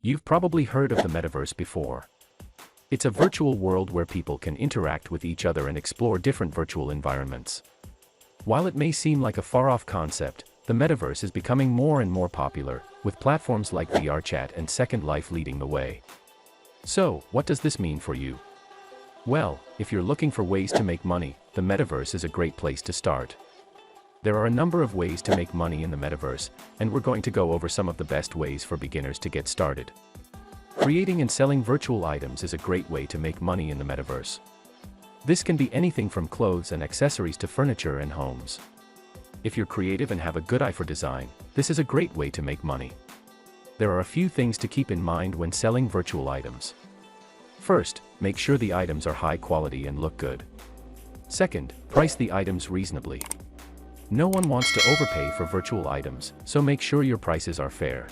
You've probably heard of the metaverse before. It's a virtual world where people can interact with each other and explore different virtual environments. While it may seem like a far-off concept, the metaverse is becoming more and more popular, with platforms like VRChat and Second Life leading the way. So, what does this mean for you? Well, if you're looking for ways to make money, the metaverse is a great place to start. There are a number of ways to make money in the metaverse, and we're going to go over some of the best ways for beginners to get started. Creating and selling virtual items is a great way to make money in the metaverse. This can be anything from clothes and accessories to furniture and homes. If you're creative and have a good eye for design, this is a great way to make money. There are a few things to keep in mind when selling virtual items. First, make sure the items are high quality and look good. Second, price the items reasonably. No one wants to overpay for virtual items, so make sure your prices are fair.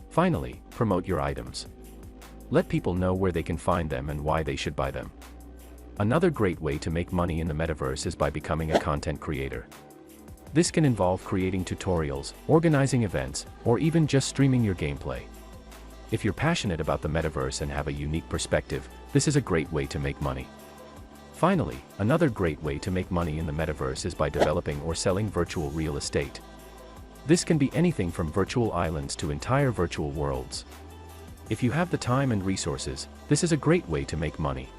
Finally, promote your items. Let people know where they can find them and why they should buy them. Another great way to make money in the metaverse is by becoming a content creator. This can involve creating tutorials, organizing events, or even just streaming your gameplay. If you're passionate about the metaverse and have a unique perspective, this is a great way to make money. Finally, another great way to make money in the metaverse is by developing or selling virtual real estate. This can be anything from virtual islands to entire virtual worlds. If you have the time and resources, this is a great way to make money.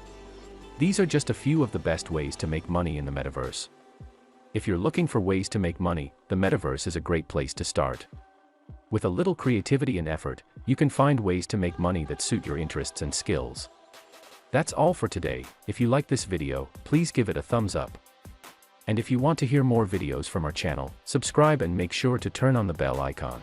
These are just a few of the best ways to make money in the metaverse. If you're looking for ways to make money, the metaverse is a great place to start. With a little creativity and effort, you can find ways to make money that suit your interests and skills. That's all for today. If you like this video, please give it a thumbs up. And if you want to hear more videos from our channel, subscribe and make sure to turn on the bell icon.